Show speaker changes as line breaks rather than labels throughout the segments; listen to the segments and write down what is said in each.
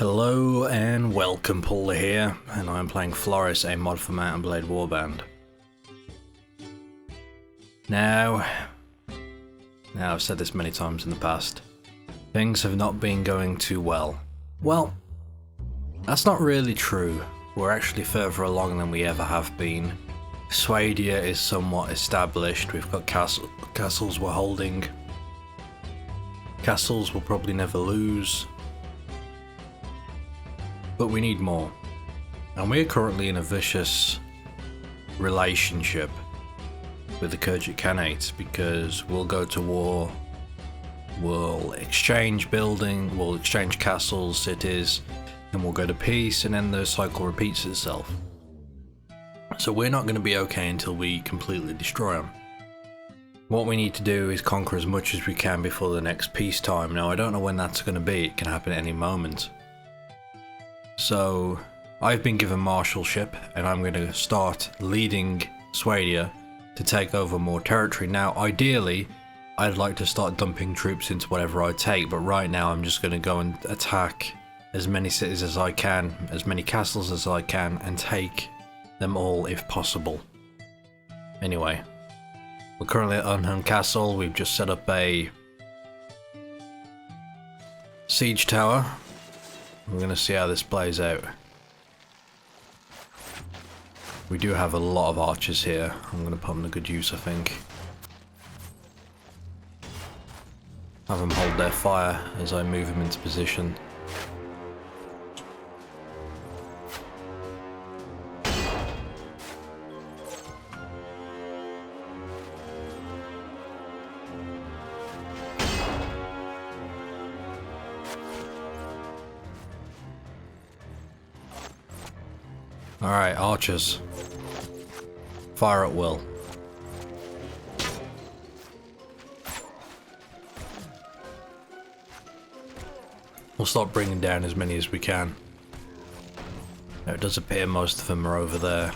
Hello and welcome, Pauleh here, and I'm playing Floris, a mod for Mount and Blade Warband. Now I've said this many times in the past, things have not been going too well. Well, that's not really true. We're actually further along than we ever have been. Swadia is somewhat established. We've got castles we're holding. Castles we'll probably never lose. But we need more. And we're currently in a vicious relationship with the Khajiit Khanate because we'll go to war, we'll exchange we'll exchange castles, cities, and we'll go to peace, and then the cycle repeats itself. So we're not going to be okay until we completely destroy them. What we need to do is conquer as much as we can before the next peacetime. Now I don't know when that's going to be, it can happen at any moment. So I've been given marshalship and I'm going to start leading Swadia to take over more territory. Now ideally I'd like to start dumping troops into whatever I take, but right now I'm just going to go and attack as many cities as I can, as many castles as I can, and take them all if possible. Anyway, we're currently at Uhhun Castle. We've just set up a siege tower. We're going to see how this plays out. We do have a lot of archers here. I'm going to put them to good use, I think. Have them hold their fire as I move them into position. Alright, archers. Fire at will. We'll start bringing down as many as we can. Now, it does appear most of them are over there.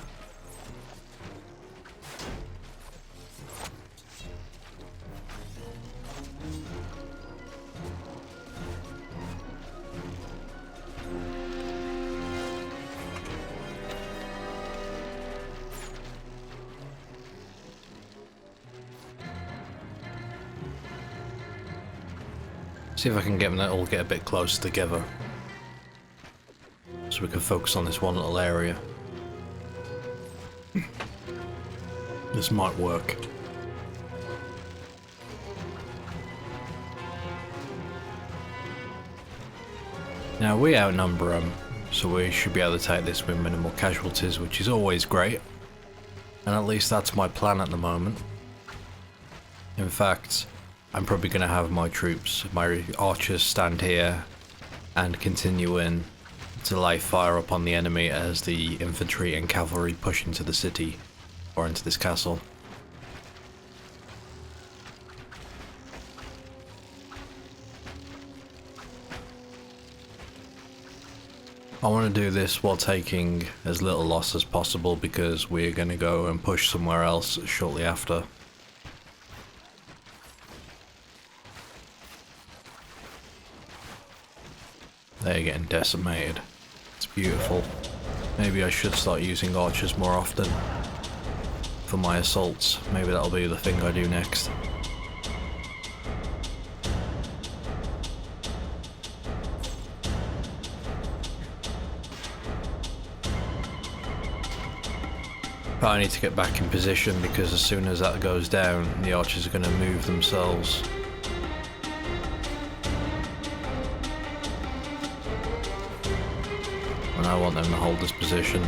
See if I can get them to all get a bit closer together, so we can focus on this one little area. This might work. Now we outnumber them, so we should be able to take this with minimal casualties, which is always great. And at least that's my plan at the moment. In fact, I'm probably going to have my troops, my archers, stand here and continue in to lay fire upon the enemy as the infantry and cavalry push into the city or into this castle. I want to do this while taking as little loss as possible because we're going to go and push somewhere else shortly after. They're getting decimated. It's beautiful. Maybe I should start using archers more often for my assaults. Maybe that'll be the thing I do next. But I need to get back in position because as soon as that goes down, the archers are going to move themselves. And I want them to hold this position.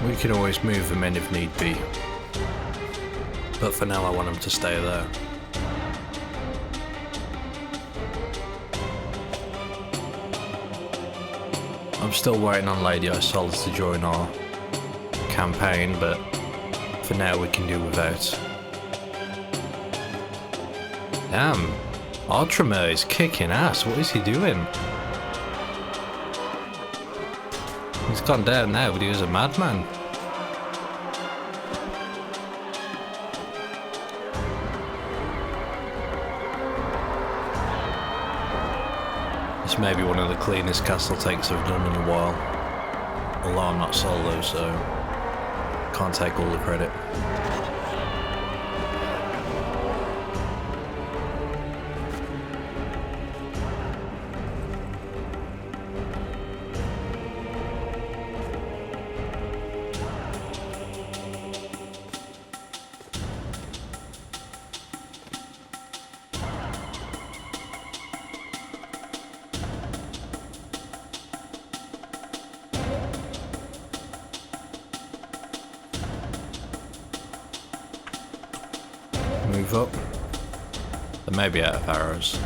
We can always move them in if need be, but for now I want them to stay there. I'm still waiting on Lady Isolde to join our campaign, but for now we can do without. Damn. Ultramar is kicking ass. What is he doing? He's gone down now, but he was a madman. This may be one of the cleanest castle takes I've done in a while. Although I'm not solo, so can't take all the credit. Move up. They may be out of arrows.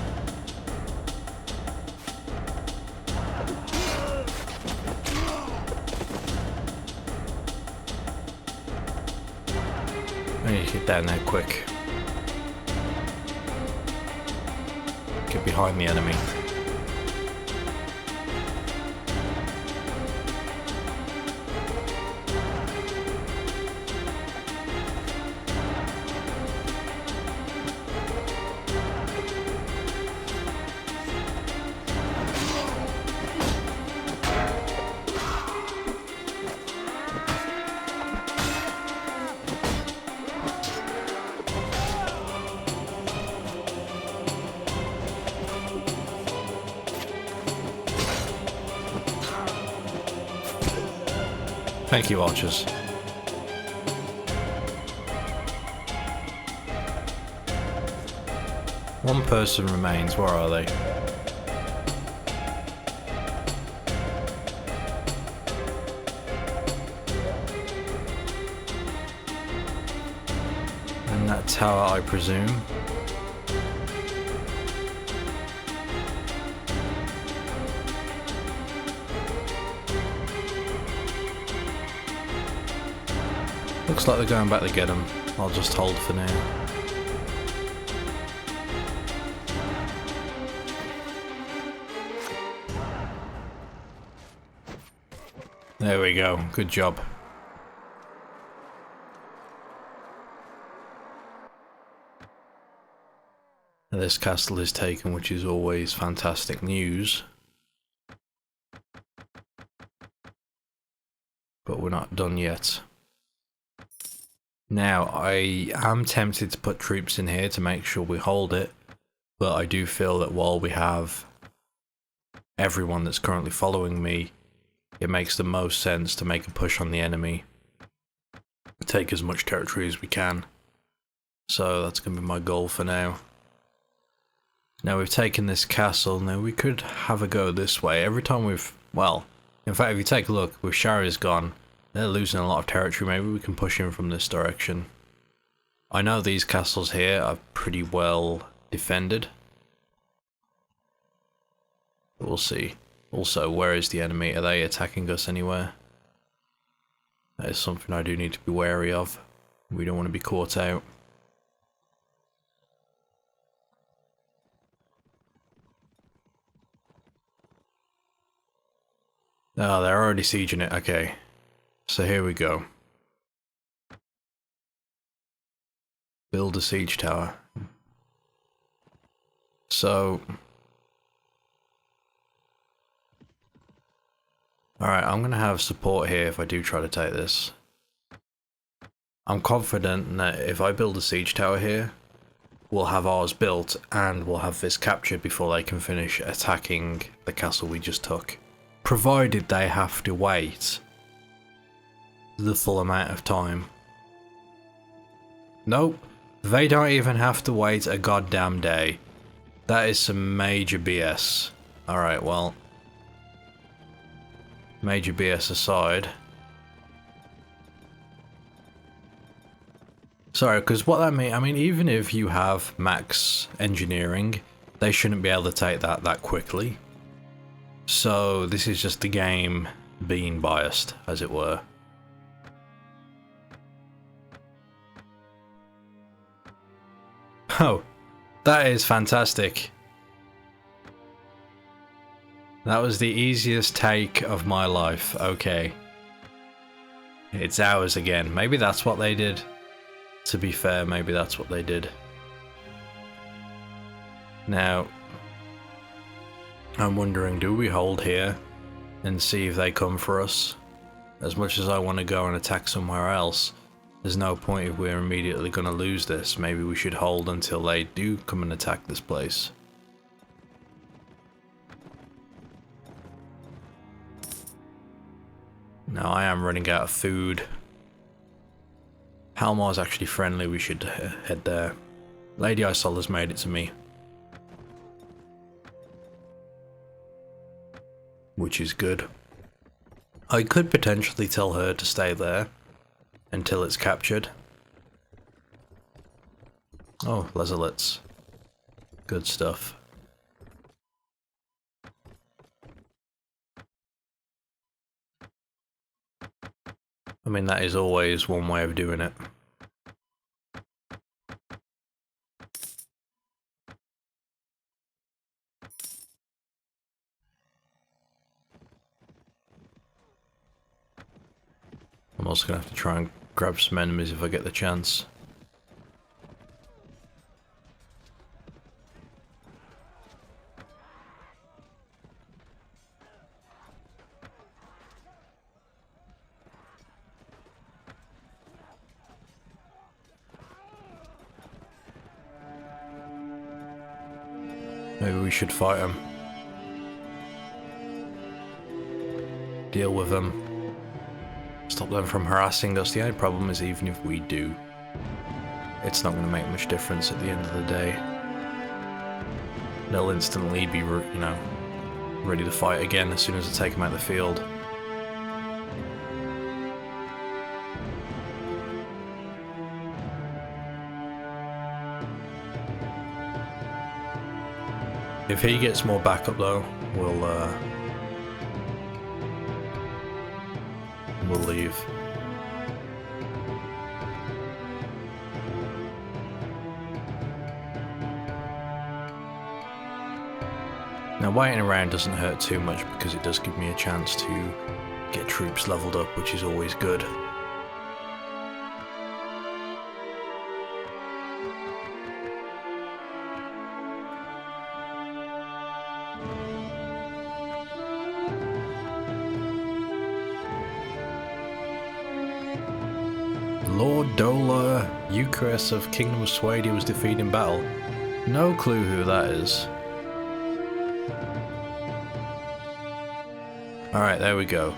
I need to get down there quick. Get behind the enemy. Thank you, archers. One person remains. Where are they? In that tower, I presume. Looks like they're going back to get him. I'll just hold for now. There we go. Good job. This castle is taken, which is always fantastic news. But we're not done yet. Now, I am tempted to put troops in here to make sure we hold it, but I do feel that while we have everyone that's currently following me, it makes the most sense to make a push on the enemy, take as much territory as we can. So that's going to be my goal for now. Now we've taken this castle, now we could have a go this way. Every time we've, well, in fact if you take a look, with Shari's gone, they're losing a lot of territory. Maybe we can push in from this direction. I know these castles here are pretty well defended. But we'll see. Also, where is the enemy? Are they attacking us anywhere? That is something I do need to be wary of. We don't want to be caught out. Oh, they're already sieging it. Okay. So here we go. Build a siege tower. So... Alright, I'm going to have support here if I do try to take this. I'm confident that if I build a siege tower here, we'll have ours built and we'll have this captured before they can finish attacking the castle we just took. Provided they have to wait the full amount of time. Nope, they don't even have to wait a goddamn day. That is some major BS. Alright, well, major BS aside. Sorry, because what that means, I mean, even if you have max engineering, they shouldn't be able to take that quickly. So this is just the game being biased, as it were. Oh, That is fantastic. That was the easiest take of my life. Okay. It's ours again. Maybe that's what they did. To be fair, maybe that's what they did. Now, I'm wondering, do we hold here and see if they come for us? As much as I want to go and attack somewhere else, there's no point if we're immediately going to lose this. Maybe we should hold until they do come and attack this place. Now I am running out of food. Palmar's actually friendly, we should head there. Lady Isola's made it to me. Which is good. I could potentially tell her to stay there until it's captured. Oh, lazulets. Good stuff. I mean, that is always one way of doing it. I'm also going to have to try and grab some enemies if I get the chance. Maybe we should fight them. Deal with them. Stop them from harassing us. The only problem is even if we do, it's not going to make much difference at the end of the day. They'll instantly be, you know, ready to fight again as soon as I take them out of the field. If he gets more backup though, we'll leave. Now waiting around doesn't hurt too much because it does give me a chance to get troops leveled up, which is always good. Lord Dola Eucharist of Kingdom of Swadia was defeated in battle. No clue who that is. Alright, there we go.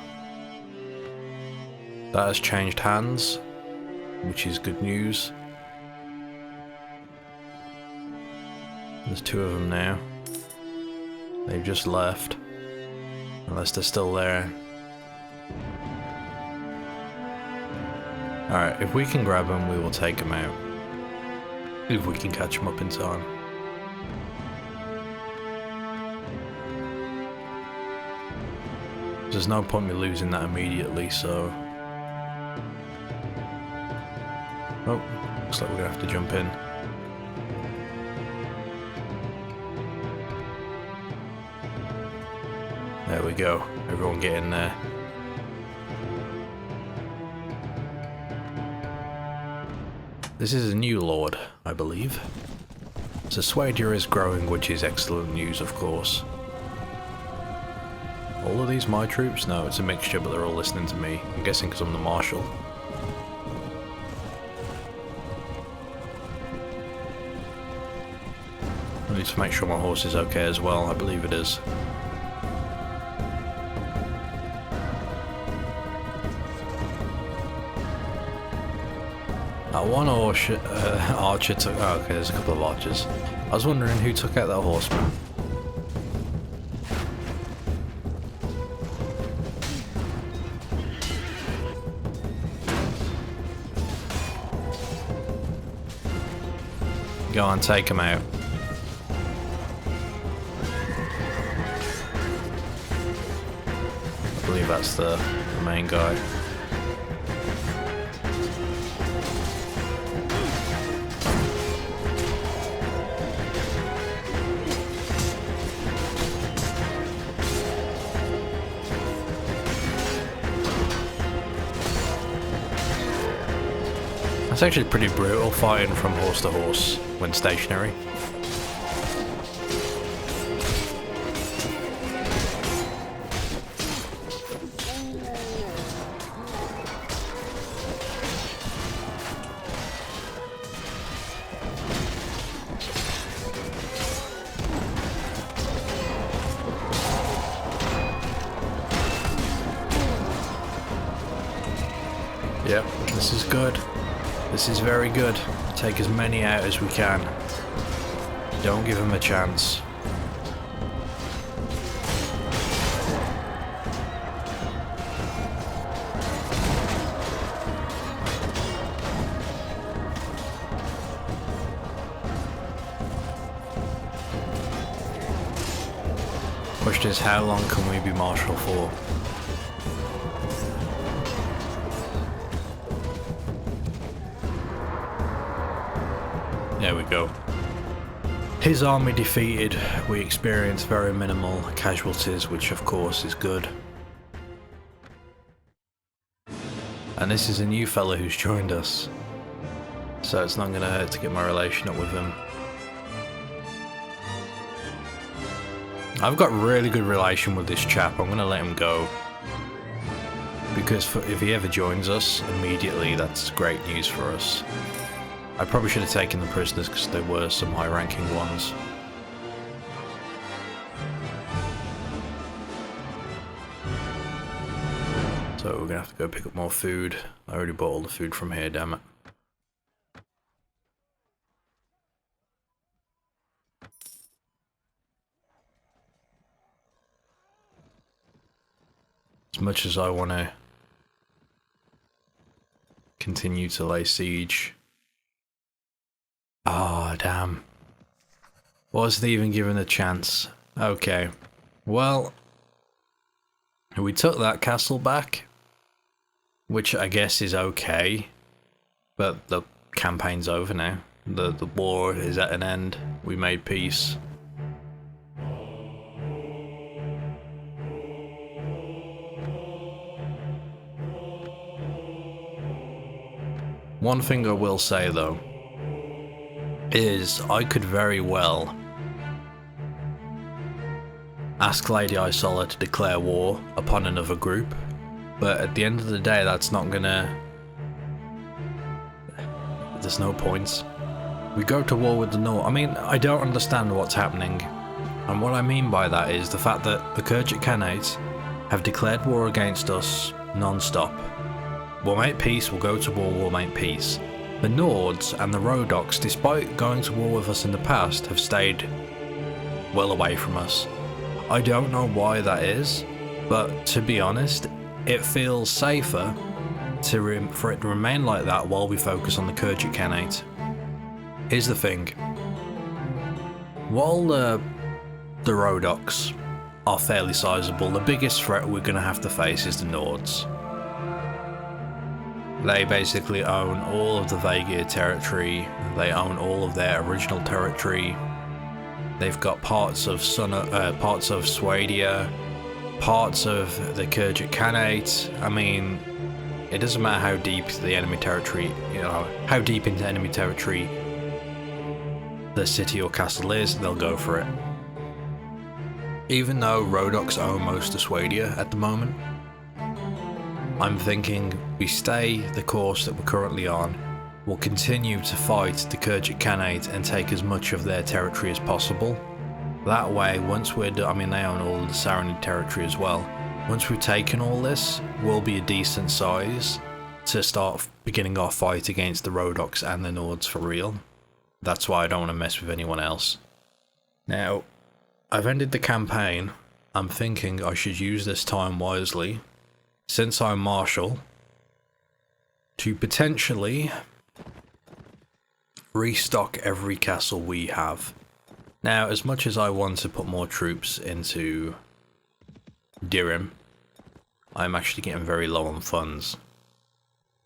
That has changed hands, which is good news. There's two of them now. They've just left. Unless they're still there. Alright, if we can grab them, we will take them out. If we can catch them up in time. There's no point in me losing that immediately, so... Oh, looks like we're gonna have to jump in. There we go. Everyone get in there. This is a new lord, I believe. So Swadia is growing, which is excellent news, of course. All of these my troops? No, it's a mixture, but they're all listening to me. I'm guessing because I'm the marshal. I need to make sure my horse is okay as well. I believe it is. One archer took... Oh, okay, there's a couple of archers. I was wondering who took out that horseman. Go on, take him out. I believe that's the main guy. It's actually pretty brutal fighting from horse to horse when stationary. Yep, this is good. This is very good. Take as many out as we can. Don't give them a chance. Question is, how long can we be martial for? There we go. His army defeated. We experienced very minimal casualties, which of course is good. And this is a new fella who's joined us, so it's not gonna hurt to get my relation up with him. I've got a really good relation with this chap. I'm gonna let him go, because if he ever joins us immediately, that's great news for us. I probably should have taken the prisoners because there were some high-ranking ones. So we're gonna have to go pick up more food. I already bought all the food from here, damn it. As much as I want to continue to lay siege. Ah, damn. Wasn't even given a chance. Okay. Well, we took that castle back, which I guess is okay, but the campaign's over now. The war is at an end. We made peace. One thing I will say though is I could very well ask Lady Isola to declare war upon another group, but at the end of the day that's not gonna... there's no points. We go to war with the North. I mean, I don't understand what's happening, and what I mean by that is the fact that the Khergit Khanate have declared war against us non-stop. We'll make peace, we'll go to war, we'll make peace. The Nords and the Rhodoks, despite going to war with us in the past, have stayed well away from us. I don't know why that is, but to be honest, it feels safer for it to remain like that while we focus on the Khergit Khanate. Here's the thing. While the Rhodoks are fairly sizable, the biggest threat we're going to have to face is the Nords. They basically own all of the Vaegir territory, they own all of their original territory, they've got parts of Swadia, parts of the Khergit Khanate. I mean, it doesn't matter how deep the enemy territory, how deep into enemy territory the city or castle is, they'll go for it. Even though Rhodoks own most of Swadia at the moment, I'm thinking we stay the course that we're currently on. We'll continue to fight the Khergit Khanate and take as much of their territory as possible. That way, once we're done, I mean they own all of the Saranid territory as well. Once we've taken all this, we'll be a decent size to start beginning our fight against the Rhodoks and the Nords for real. That's why I don't want to mess with anyone else. Now, I've ended the campaign. I'm thinking I should use this time wisely, since I'm Marshal, to potentially restock every castle we have. Now, as much as I want to put more troops into Dirim, I'm actually getting very low on funds.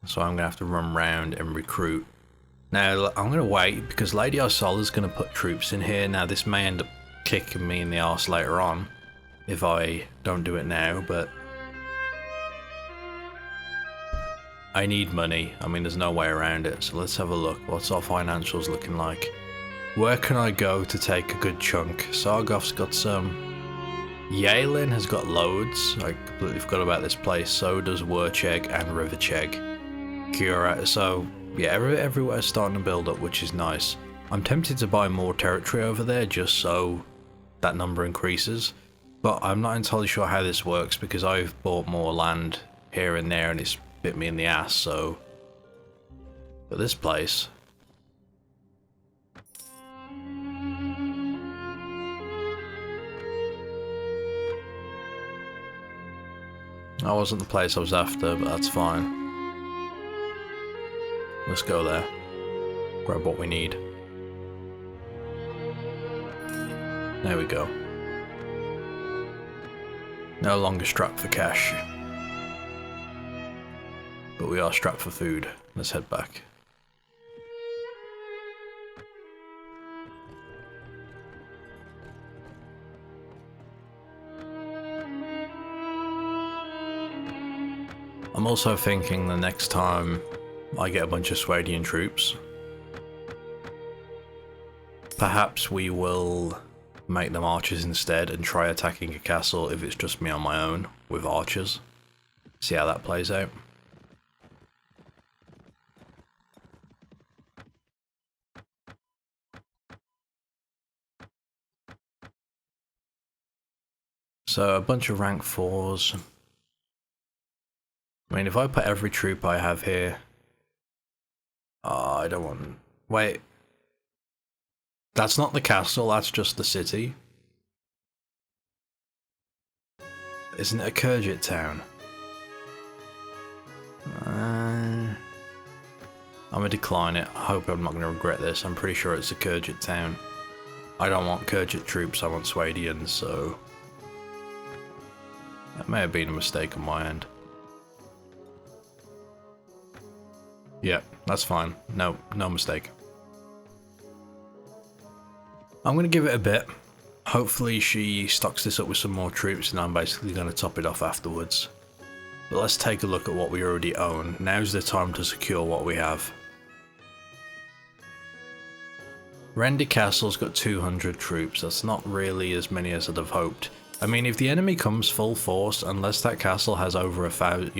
So I'm going to have to run around and recruit. Now, I'm going to wait because Lady Isola is going to put troops in here. Now, this may end up kicking me in the arse later on if I don't do it now, but I need money. I mean, there's no way around it. So let's have a look. What's our financials looking like? Where can I go to take a good chunk? Sargoth's got some. Yalin has got loads. I completely forgot about this place. So does Wurcheg and Rivercheg. Cura. So yeah, everywhere's starting to build up, which is nice. I'm tempted to buy more territory over there just so that number increases. But I'm not entirely sure how this works because I've bought more land here and there and it's bit me in the ass, so. But this place. That wasn't the place I was after, but that's fine. Let's go there. Grab what we need. There we go. No longer strapped for cash. But we are strapped for food. Let's head back. I'm also thinking the next time I get a bunch of Swadian troops, perhaps we will make them archers instead and try attacking a castle if it's just me on my own with archers. See how that plays out. So a bunch of rank 4s. I mean, if I put every troop I have here... I don't want... Wait. That's not the castle, that's just the city. Isn't it a Khergit town? I'm gonna decline it. I hope I'm not gonna regret this. I'm pretty sure it's a Khergit town. I don't want Khergit troops, I want Swadians, so... That may have been a mistake on my end. Yeah, that's fine. No mistake. I'm going to give it a bit. Hopefully she stocks this up with some more troops and I'm basically going to top it off afterwards. But let's take a look at what we already own. Now's the time to secure what we have. Rendi Castle's got 200 troops. That's not really as many as I'd have hoped. I mean, if the enemy comes full force, unless that castle has over 1,000,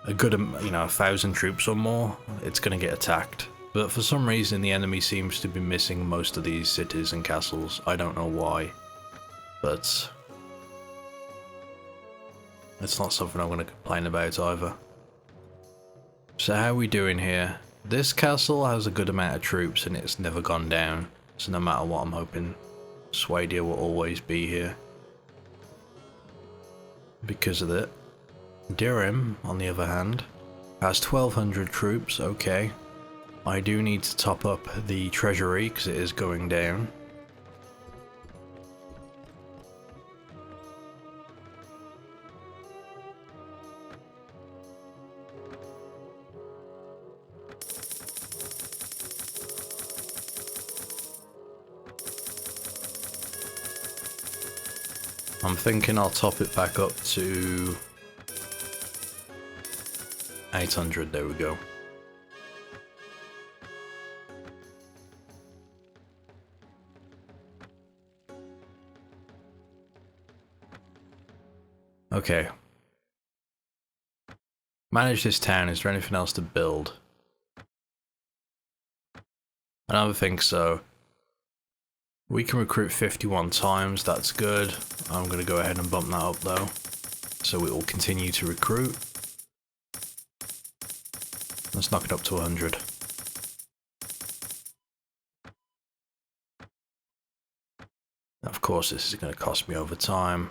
a good, 1,000 troops or more, it's going to get attacked. But for some reason, the enemy seems to be missing most of these cities and castles. I don't know why, but it's not something I'm going to complain about either. So how are we doing here? This castle has a good amount of troops and it's never gone down. So no matter what, I'm hoping Swadia will always be here because of it. Durham, on the other hand, has 1,200 troops. Okay, I do need to top up the treasury because it is going down. I'm thinking I'll top it back up to 800, there we go. Okay. Manage this town, is there anything else to build? I don't think so. We can recruit 51 times, that's good. I'm going to go ahead and bump that up though. So we will continue to recruit. Let's knock it up to 100. Of course this is going to cost me over time.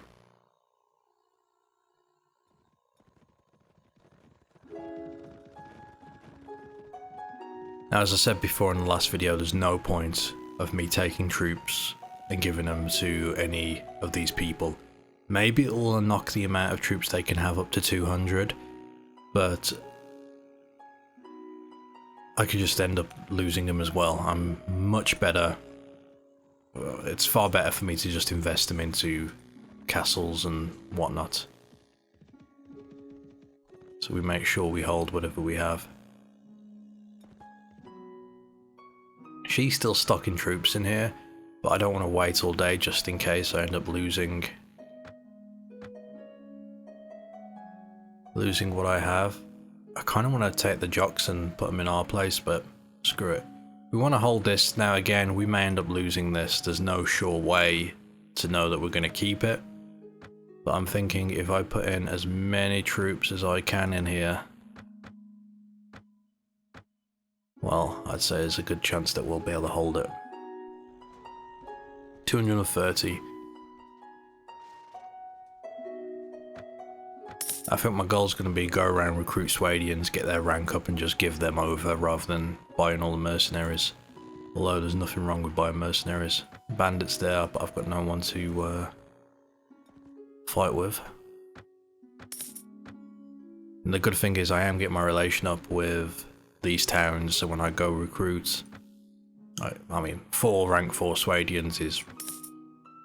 Now, as I said before in the last video, there's no point of me taking troops and giving them to any of these people. Maybe it will unlock the amount of troops they can have up to 200, but I could just end up losing them as well. I'm much better. It's far better for me to just invest them into castles and whatnot. so we make sure we hold whatever we have. She's still stocking troops in here, but I don't want to wait all day just in case I end up losing what I have. I kind of want to take the jocks and put them in our place, but screw it. We want to hold this. Now again, we may end up losing this. There's no sure way to know that we're going to keep it. But I'm thinking if I put in as many troops as I can in here, well, I'd say there's a good chance that we'll be able to hold it. 230. I think my goal is going to be go around, recruit Swadians, get their rank up and just give them over rather than buying all the mercenaries. Although there's nothing wrong with buying mercenaries. Bandits there, but I've got no one to fight with. And the good thing is I am getting my relation up with these towns, so when I go recruit, I mean, 4 rank 4 Swadians is...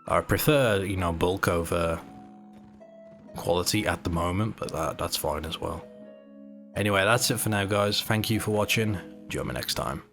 I prefer, you know, bulk over quality at the moment, but that's fine as well. Anyway, that's it for now, guys. Thank you for watching. Join me next time.